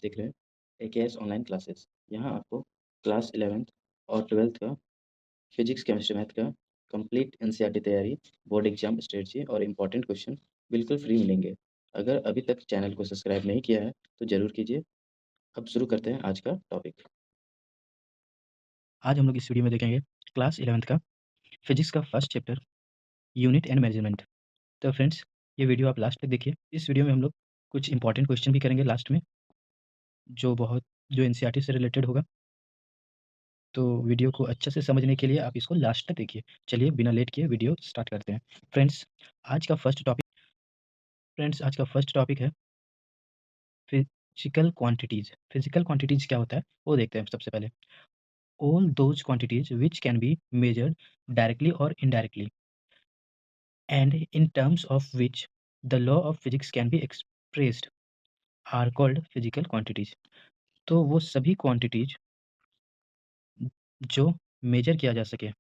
देख रहे हैं एकेएस ऑनलाइन क्लासेस। यहाँ आपको क्लास 11th और 12th का फिजिक्स, केमिस्ट्री, मैथ का कंप्लीट एनसीईआरटी तैयारी, बोर्ड एग्जाम स्ट्रेटजी और इम्पोर्टेंट क्वेश्चन बिल्कुल फ्री मिलेंगे। अगर अभी तक चैनल को सब्सक्राइब नहीं किया है तो ज़रूर कीजिए। अब शुरू करते हैं आज का टॉपिक। आज हम लोग इस वीडियो में देखेंगे क्लास 11th का फिजिक्स का first chapter unit and measurement. तो फ्रेंड्स, ये वीडियो आप लास्ट तक देखिए। इस वीडियो में हम लोग कुछ इंपॉर्टेंट क्वेश्चन भी करेंगे लास्ट में, जो एनसीईआरटी से रिलेटेड होगा। तो वीडियो को अच्छे से समझने के लिए आप इसको लास्ट तक देखिए। चलिए बिना लेट किए वीडियो स्टार्ट करते हैं। फ्रेंड्स, आज का फर्स्ट टॉपिक फ्रेंड्स आज का फर्स्ट टॉपिक है फिजिकल क्वांटिटीज। फिजिकल क्वांटिटीज क्या होता है वो देखते हैं सबसे पहले। All those quantities which can be measured directly और indirectly and in terms of which the law of physics can be expressed are called physical quantities। तो वो सभी क्वांटिटीज जो मेजर किया जा सके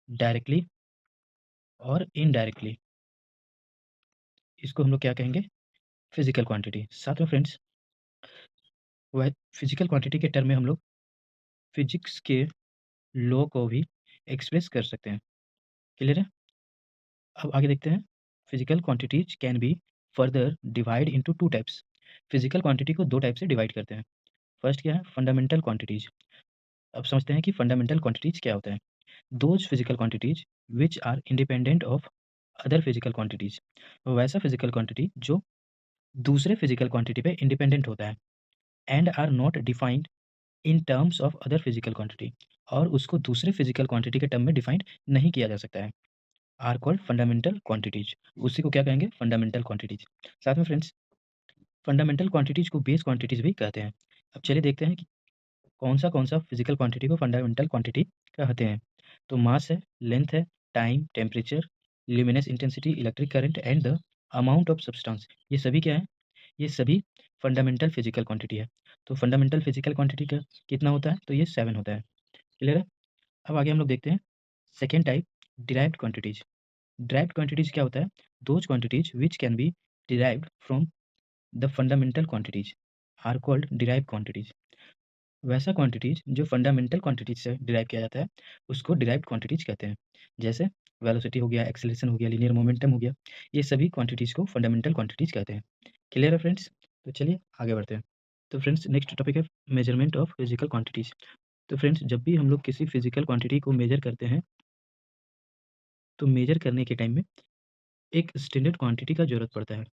डायरेक्टली और इनडायरेक्टली, इसको हम लोग क्या कहेंगे? Physical quantity. साथ में फ्रेंड्स, वह फिजिकल क्वांटिटी के टर्म में हम लोग फिजिक्स के लॉ को भी एक्सप्रेस कर सकते हैं। क्लियर है? अब आगे देखते हैं। Physical quantities can be further divide into two types. Physical quantity को दो टाइप से डिवाइड करते हैं। फर्स्ट क्या है? Fundamental quantities. अब समझते हैं कि फंडामेंटल क्वांटिटीज क्या होता है। Those physical quantities which are independent of other physical quantities. वैसा फिजिकल क्वांटिटी जो दूसरे फिजिकल क्वांटिटी पे इंडिपेंडेंट होता है and are not defined in terms of other physical quantity, और उसको दूसरे फिजिकल क्वांटिटी के टर्म में डिफाइंड नहीं किया जा सकता है, आर कॉल्ड फंडामेंटल क्वांटिटीज। उसी को क्या कहेंगे? Fundamental quantities. साथ में फ्रेंड्स, फंडामेंटल क्वांटिटीज को बेस क्वांटिटीज भी कहते हैं। अब चलिए देखते हैं कि कौन सा फिजिकल क्वांटिटी को फंडामेंटल क्वांटिटी कहते हैं। तो मास है, लेंथ है, time, temperature, luminous intensity, electric current and the amount of substance, ये सभी क्या है? ये सभी फंडामेंटल फिजिकल क्वांटिटी है। तो फंडामेंटल फिजिकल क्वांटिटी का कितना होता है? तो ये 7 होता है। क्लियर है? अब आगे हम लोग देखते हैं second type, derived quantities. Derived quantities क्या होता है? Those quantities which can be derived from the fundamental quantities are called derived quantities. वैसा क्वांटिटीज जो फंडामेंटल क्वांटिटीज से डिराइव किया जाता है उसको डिराइव्ड क्वांटिटीज कहते हैं। जैसे वेलोसिटी हो गया, एक्सेलरेशन हो गया, लीनियर मोमेंटम हो गया, ये सभी क्वांटिटीज को फंडामेंटल क्वांटिटीज कहते हैं। क्लियर है फ्रेंड्स? तो चलिए आगे बढ़ते हैं। तो फ्रेंड्स, नेक्स्ट टॉपिक है मेजरमेंट ऑफ फिजिकल क्वांटिटीज। तो फ्रेंड्स, जब भी हम लोग किसी फिजिकल क्वांटिटी को मेजर करते हैं तो मेजर करने के टाइम में एक स्टैंडर्ड क्वांटिटी का जरूरत पड़ता है।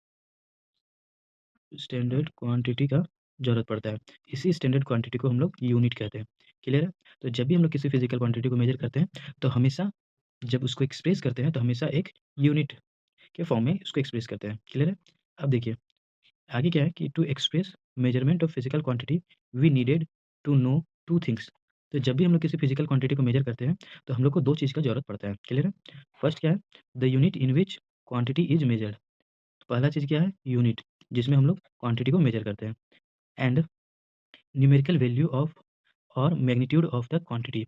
स्टैंडर्ड क्वांटिटी का ज़रूरत पड़ता है। इसी स्टैंडर्ड क्वांटिटी को हम लोग यूनिट कहते हैं। क्लियर है? तो जब भी हम लोग किसी फिजिकल क्वांटिटी को मेजर करते हैं तो हमेशा जब उसको एक्सप्रेस करते हैं तो हमेशा एक यूनिट के फॉर्म में उसको एक्सप्रेस करते हैं। क्लियर है? अब देखिए आगे क्या है कि to express measurement of physical quantity we needed to know two things. तो जब भी हम लोग किसी फिजिकल क्वांटिटी को मेजर करते हैं तो हम लोग को दो चीज़ का ज़रूरत पड़ता है। क्लियर है? फर्स्ट क्या है? The unit in which quantity is measured. पहला चीज़ क्या है? यूनिट, जिसमें हम लोग क्वांटिटी को मेजर करते हैं। एंड न्यूमेरिकल वैल्यू ऑफ और मैग्नीट्यूड ऑफ द क्वांटिटी।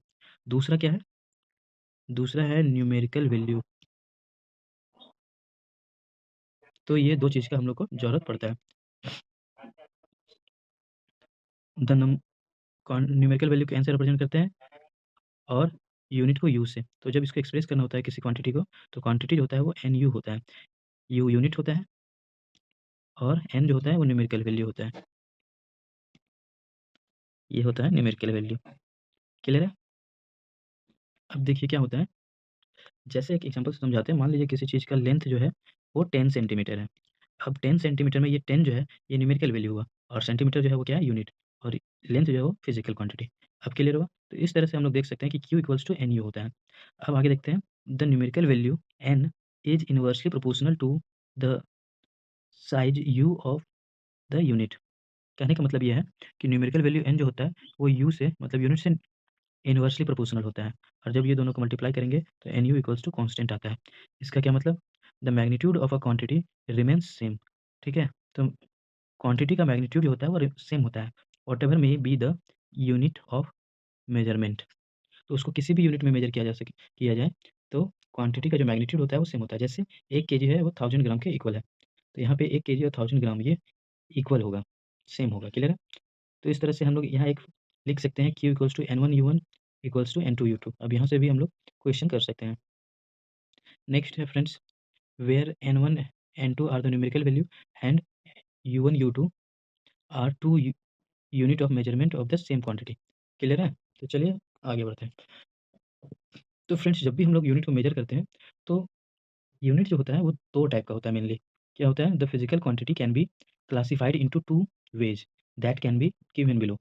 दूसरा क्या है? दूसरा है न्यूमेरिकल वैल्यू। तो ये दो चीज़ का हम लोग को ज़रूरत पड़ता है। द नम न्यूमेरिकल वैल्यू को एन से रिप्रेजेंट करते हैं और यूनिट को यू से। तो जब इसको एक्सप्रेस करना होता है किसी क्वांटिटी को, तो क्वांटिटी जो होता है वो एन यू होता है। यू यूनिट होता है और एन जो होता है वो न्यूमेरिकल वैल्यू होता है। ये होता है न्यूमेरिकल वैल्यू। क्लियर है? अब देखिए क्या होता है, जैसे एक एग्जांपल से समझाते हैं। मान लीजिए किसी चीज़ का लेंथ जो है वो 10 सेंटीमीटर है। अब 10 सेंटीमीटर में ये 10 जो है ये न्यूमेरिकल वैल्यू हुआ और सेंटीमीटर जो है वो क्या है? यूनिट। और लेंथ जो है वो फिजिकल क्वांटिटी। अब क्लियर हुआ? तो इस तरह से हम लोग देख सकते हैं कि Q equals to N U होता है। अब आगे देखते हैं। The numerical value N is inversely proportional to the size U of the unit. कहने का मतलब ये है कि न्यूमेरिकल वैल्यू एन जो होता है वो यू से मतलब यूनिट से इनवर्सली प्रोपोर्शनल होता है। और जब ये दोनों को मल्टीप्लाई करेंगे तो N U equals to constant आता है। इसका क्या मतलब? The magnitude of a quantity remains same. ठीक है? तो क्वांटिटी का मैग्नीट्यूड जो होता है वो सेम होता है, whatever may be the unit of measurement. तो उसको किसी भी यूनिट में मेजर किया जाए तो क्वांटिटी का जो मैग्नीट्यूड होता है वो सेम होता है। जैसे 1 केजी है वो 1000 ग्राम के इक्वल है। तो यहाँ पे 1 केजी और 1000 ग्राम ये इक्वल होगा। सेम होगा। क्लियर है? तो इस तरह से हम लोग यहाँ एक लिख सकते हैं Q equals to N1 U1 equals to N2 U2। अब यहाँ से भी हम लोग क्वेश्चन कर सकते हैं। नेक्स्ट है friends, where N1 N2 are the numerical value and U1 U2 are two unit of measurement of the same quantity. Clear है? तो चलिए आगे बढ़ते हैं। तो फ्रेंड्स, जब भी हम लोग यूनिट को मेजर करते हैं, तो यूनिट जो होता है वो 2 टाइप का होता है मेनली। क्या होता है? The physical quantity can be classified into 2 ways that can be given below.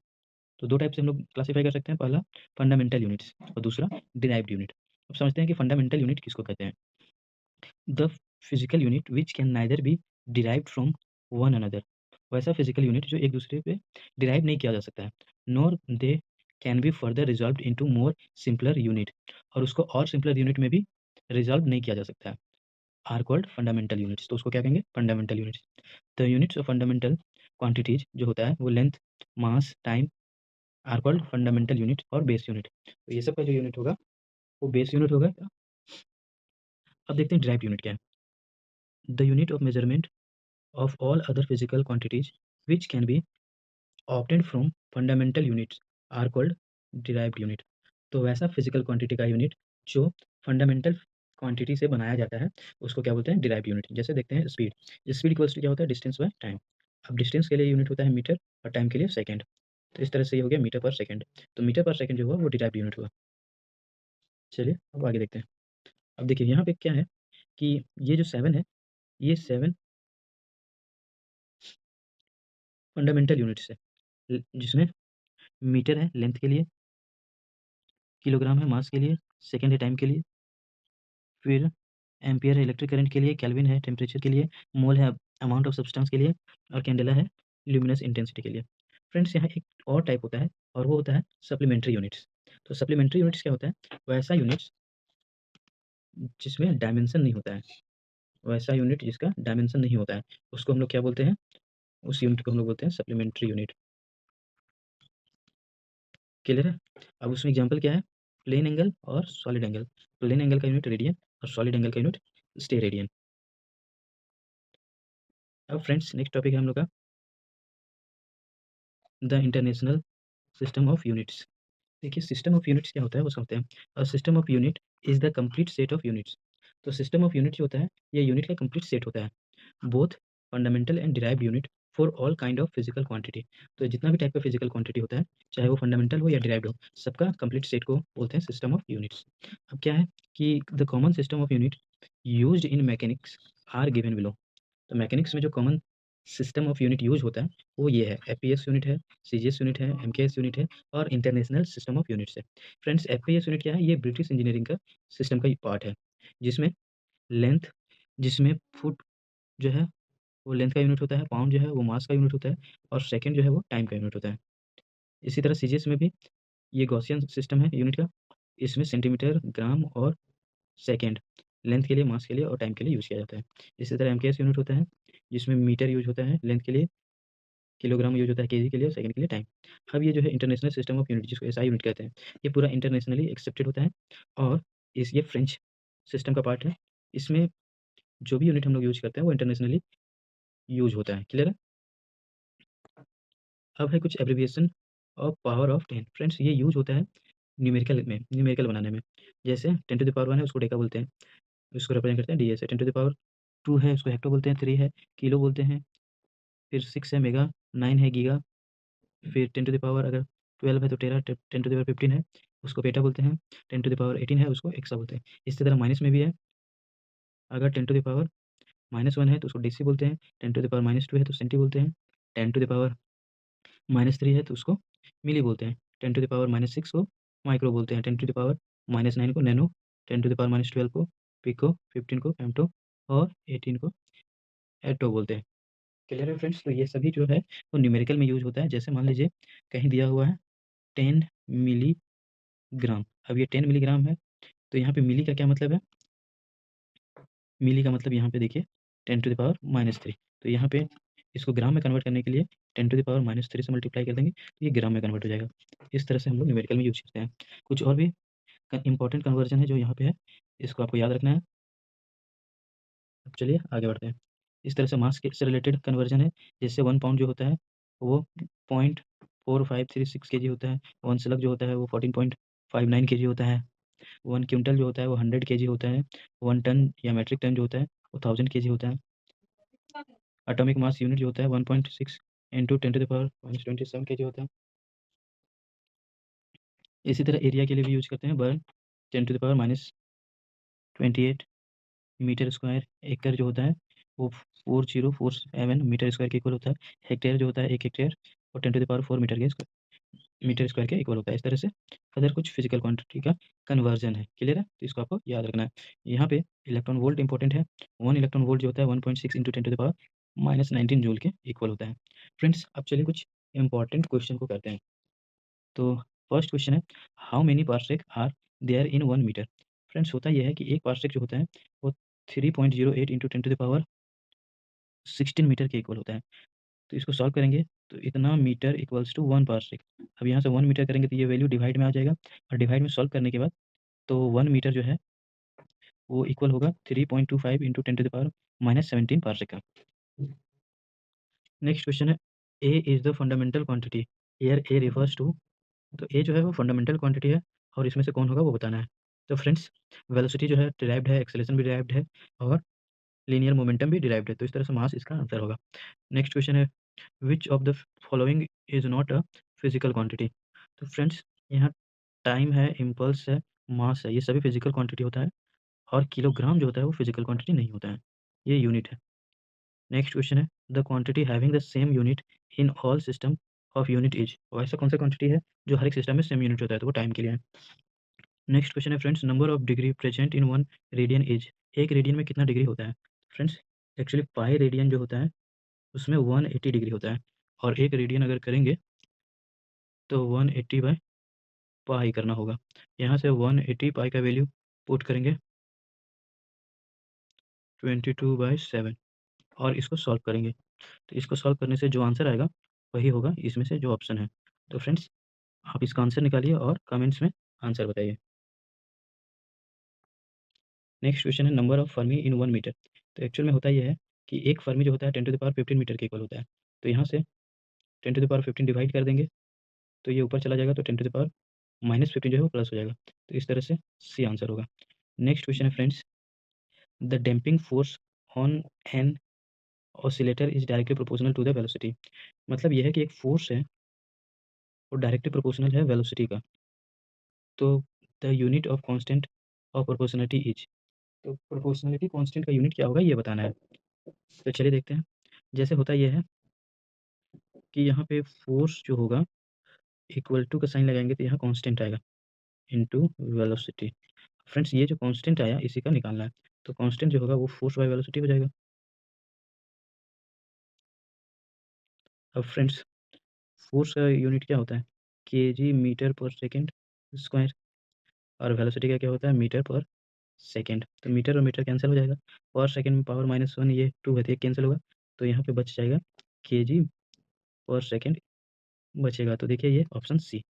तो 2 टाइप से हम लोग क्लासिफाई कर सकते हैं। पहला फंडामेंटल यूनिट्स और दूसरा डिराइव्ड यूनिट। अब समझते हैं कि फंडामेंटल यूनिट किसको कहते हैं। The physical unit which can neither be derived from one another. वैसा फिजिकल यूनिट जो एक दूसरे पे डिराइव नहीं किया जा सकता है, nor they can be further resolved into more simpler unit, और उसको और सिंपलर यूनिट में भी रिजॉल्व नहीं किया जा सकता है, आर कॉल्ड फंडामेंटल यूनिट्स। तो उसको क्या कहेंगे? Fundamental units. The units of fundamental quantities जो होता है वो length, mass, time are called fundamental unit और बेस यूनिट। तो ये सब का जो यूनिट होगा वो बेस यूनिट होगा। अब देखते हैं डिराइव्ड यूनिट क्या है। The unit of measurement of all other physical quantities which can be obtained from fundamental units are called derived unit. तो वैसा फिजिकल क्वांटिटी का यूनिट जो फंडामेंटल क्वांटिटी से बनाया जाता है उसको क्या बोलते हैं? Derived unit. जैसे देखते हैं स्पीड। स्पीड इक्वल्स टू क्या होता है? Distance by time. अब डिस्टेंस के लिए यूनिट होता है मीटर और टाइम के लिए सेकंड। तो इस तरह से ये हो गया मीटर पर सेकंड। तो मीटर पर सेकंड जो हुआ वो डिराइव्ड यूनिट हुआ। चलिए अब आगे देखते हैं। अब देखिए यहाँ पे क्या है कि ये जो 7 है, ये 7 फंडामेंटल यूनिट्स है, जिसमें मीटर है लेंथ के लिए, किलोग्राम है मास के लिए, सेकंड है टाइम के लिए, फिर एम्पियर है इलेक्ट्रिक करंट के लिए, केल्विन है टेम्परेचर के लिए, मोल है अमाउंट ऑफ सब्सटेंस के लिए, और कैंडेला है ल्यूमिनस इंटेंसिटी के लिए। फ्रेंड्स, यहाँ एक और टाइप होता है और वो होता है सप्लीमेंट्री यूनिट्स। तो सप्लीमेंट्री यूनिट्स क्या होता है? वैसा यूनिट्स जिसमें डायमेंशन नहीं होता है, वैसा यूनिट जिसका डायमेंशन नहीं होता है, उसको हम लोग क्या बोलते हैं? उस यूनिट को हम लोग बोलते हैं सप्लीमेंट्री यूनिट। क्लियर है? अब उसमें एग्जांपल क्या है? प्लेन एंगल और सॉलिड एंगल। प्लेन एंगल का यूनिट रेडियन और सॉलिड एंगल का यूनिट स्टेरेडियन। अब फ्रेंड्स, नेक्स्ट टॉपिक है हम लोग का the international system of units. देखिए, सिस्टम ऑफ यूनिट्स क्या होता है वो समझते हैं। A system of unit is the complete set of units. तो सिस्टम ऑफ यूनिट जो होता है ये यूनिट का कंप्लीट सेट होता है, both fundamental and derived unit for all kind of physical quantity. तो जितना भी टाइप का फिजिकल क्वांटिटी होता है, चाहे वो फंडामेंटल हो या डिराइव्ड हो, सबका कंप्लीट सेट को बोलते हैं सिस्टम ऑफ यूनिट्स। अब क्या है कि the common system of unit used in mechanics are given below. तो मैकेनिक्स में जो common system of unit use होता है वो ये है। एपीएस यूनिट है, सीजीएस यूनिट है, एमकेएस यूनिट है और इंटरनेशनल सिस्टम ऑफ यूनिट्स है। फ्रेंड्स, एपीएस यूनिट क्या है? ये ब्रिटिश इंजीनियरिंग का सिस्टम का पार्ट है, जिसमें लेंथ, जिसमें फुट जो है वो लेंथ का यूनिट होता है, पाउंड जो है वो मास का यूनिट होता है और सेकंड जो है वो टाइम का यूनिट होता है। इसी तरह सीजीएस में भी ये गॉसियन सिस्टम है यूनिट का। इसमें सेंटीमीटर, ग्राम और सेकंड लेंथ के लिए, मास के लिए और टाइम के लिए यूज़ किया जाता है। इसी तरह एमकेएस यूनिट होता है, जिसमें मीटर यूज़ होता है लेंथ के लिए, किलोग्राम यूज़ होता है केजी के लिए और सेकंड के लिए टाइम। अब ये जो है इंटरनेशनल सिस्टम ऑफ यूनिट, जिसको एसआई यूनिट कहते हैं, ये पूरा इंटरनेशनली एक्सेप्टेड होता है और ये फ्रेंच सिस्टम का पार्ट है। इसमें जो भी यूनिट हम लोग यूज़ करते हैं वो इंटरनेशनली यूज़ होता है। क्लियर है? अब है कुछ abbreviation of power of 10। Friends, ये यूज़ होता है न्यूमेरिकल बनाने में। जैसे 10 टू द पावर 1 है उसको डेका बोलते हैं, उसको रिप्रेजेंट करते हैं डी से। 10 टू द पावर 2 है उसको हेक्टो बोलते हैं, 3 है किलो बोलते हैं, फिर 6 है मेगा, 9 है गीगा, फिर 10 टू द पावर अगर 12 है तो टेरा, 10 टू द पावर 15 है उसको पेटा बोलते हैं, 10 टू द पावर 18 है उसको एक्सा बोलते हैं। इसी तरह माइनस में भी है, अगर 10 टू द पावर -1 है तो उसको डेसी बोलते हैं, 10 टू द पावर -2 है तो सेंटी बोलते हैं, 10 टू द पावर -3 है तो उसको मिली बोलते हैं, 10 टू द पावर -6 को माइक्रो बोलते हैं, 10 टू द पावर -9 को नैनो, 10 टू द पावर -12 को पिको, 15 को फेमटो और 18 को एटो बोलते हैं। क्लियर है फ्रेंड्स? तो ये सभी जो है वो न्यूमेरिकल में यूज़ होता है। जैसे मान लीजिए कहीं दिया हुआ है 10 मिलीग्राम। अब ये 10 मिलीग्राम है, तो यहाँ पे मिली का क्या मतलब है? मिली का मतलब यहाँ पे देखिए 10 टू द पावर -3। तो यहाँ पे इसको ग्राम में कन्वर्ट करने के लिए 10 टू द पावर -3 से मल्टीप्लाई कर देंगे, तो ये ग्राम में कन्वर्ट हो जाएगा। इस तरह से हम लोग न्यूमेरिकल में यूज़ करते हैं। कुछ और भी इम्पोर्टेंट कन्वर्जन है जो यहाँ पे है, इसको आपको याद रखना है। अब चलिए आगे बढ़ते हैं। इस तरह से मास के से रिलेटेड कन्वर्जन है, जैसे 1 पाउंड जो होता है वो 0.4536 केजी होता है। 1 स्लग जो होता है वो 14.59 केजी होता है। 1 क्विंटल जो होता है वो 100 केजी होता है। 1 टन या मेट्रिक टन जो होता है वो 1000 केजी होता है। एटॉमिक मास यूनिट जो होता है 1.6 इंटू 10⁻⁻27 केजी होता है। इसी तरह एरिया के लिए भी यूज़ करते हैं, बर्न 10⁻28 मीटर स्क्वायर। एकड़ जो होता है वो 4047 मीटर स्क्वायर के इक्वल होता है। हेक्टेयर जो होता है 1 हेक्टेयर और 10⁻4 मीटर स्क्वायर के इक्वल होता है। इस तरह से अदर कुछ फिजिकल क्वांटिटी का कन्वर्जन है। क्लियर है? तो इसको आपको याद रखना है। यहाँ पे इलेक्ट्रॉन वोल्ट इंपॉर्टेंट है। 1 इलेक्ट्रॉन वोल्ट जो होता है 1.6 इंटू 10⁻⁻19 जूल के इक्वल होता है। फ्रेंड्स, अब चलिए कुछ इंपॉर्टेंट क्वेश्चन को करते हैं। तो फर्स्ट क्वेश्चन है, how many parsec are there in 1 metre? Friends, होता ये है कि एक पार्सेक जो होता है वो 3.08 इंटू 10⁻16 मीटर के इक्वल होता है। तो इसको सॉल्व करेंगे तो इतना मीटर इक्वल्स टू 1 पार्सेक। अब यहाँ से 1 मीटर करेंगे तो ये वैल्यू डिवाइड में आ जाएगा और डिवाइड में सॉल्व करने के बाद तो 1 मीटर जो है वो इक्वल होगा 3.25 इंटू 10⁻17 पार्सेक का। नेक्स्ट क्वेश्चन है, A is the fundamental quantity. Here A refers to, तो ए जो है वो फंडामेंटल क्वांटिटी है और इसमें से कौन होगा वो बताना है। तो फ्रेंड्स, वेलोसिटी जो है डिराइव्ड है, एक्सेलरेशन भी डिराइव्ड है और लीनियर मोमेंटम भी डिराइव्ड है। तो इस तरह से मास इसका आंसर होगा। नेक्स्ट क्वेश्चन है, which of the following is not a physical quantity? तो फ्रेंड्स, यहाँ टाइम है, इम्पल्स है, मास है, ये सभी फिजिकल क्वांटिटी होता है और किलोग्राम जो होता है वो फिजिकल क्वांटिटी नहीं होता है, ये यूनिट है। नेक्स्ट क्वेश्चन है, the quantity having the same unit in all system of unit is. और ऐसा कौन सा क्वांटिटी है जो हर एक सिस्टम में सेम यूनिट होता है? तो वो टाइम के लिए है। नेक्स्ट क्वेश्चन है friends, number of degree present in 1 radian is. एक रेडियन में कितना डिग्री होता है? फ्रेंड्स, एक्चुअली पाई रेडियन जो होता है उसमें 180 डिग्री होता है और एक रेडियन अगर करेंगे तो 180 बाय पाई करना होगा। यहाँ से 180 पाई का वैल्यू पुट करेंगे 22/7 और इसको सॉल्व करेंगे। तो इसको सॉल्व करने से जो आंसर आएगा वही होगा इसमें से जो ऑप्शन है। तो फ्रेंड्स, आप इसका आंसर निकालिए और कमेंट्स में आंसर बताइए। नेक्स्ट क्वेश्चन है, number of fermi in 1 metre. तो एक्चुअल में होता ये है कि एक फर्मी जो होता है 10⁻15 मीटर के इक्वल होता है। तो यहाँ से 10⁻15 डिवाइड कर देंगे तो ये ऊपर चला जाएगा तो 10⁻−15 जो है वो प्लस हो जाएगा। तो इस तरह से सी आंसर होगा। नेक्स्ट क्वेश्चन है friends, the damping force on an oscillator is directly proportional to the velocity. मतलब ये है कि एक फोर्स है वो डायरेक्टली प्रोपोर्शनल है वेलोसिटी का। तो the unit of constant of proportionality is. तो प्रोपोर्शनलिटी कांस्टेंट का यूनिट क्या होगा ये बताना है। तो चलिए देखते हैं। जैसे होता ये है कि यहाँ पे फोर्स जो होगा इक्वल टू का साइन लगाएंगे तो यहाँ कांस्टेंट आएगा इनटू वेलोसिटी। फ्रेंड्स, ये जो कांस्टेंट आया इसी का निकालना है। तो कांस्टेंट जो होगा वो फोर्स बाय वेलोसिटी हो जाएगा। अब फ्रेंड्स, फोर्स का यूनिट क्या होता है? केजी मीटर पर सेकंड स्क्वायर और वेलोसिटी का क्या होता है? मीटर पर सेकंड। तो मीटर और मीटर कैंसिल हो जाएगा। पर सेकंड में पावर -1 ये 2 है तो ये कैंसिल होगा। तो यहाँ पे बच जाएगा केजी पर सेकंड बचेगा। तो देखिए ये ऑप्शन सी।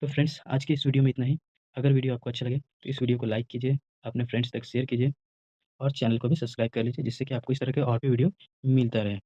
तो फ्रेंड्स, आज की इस वीडियो में इतना ही। अगर वीडियो आपको अच्छा लगे तो इस वीडियो को लाइक कीजिए, अपने फ्रेंड्स तक शेयर कीजिए और चैनल को भी सब्सक्राइब कर लीजिए जिससे कि आपको इस तरह के और भी वीडियो मिलता रहे।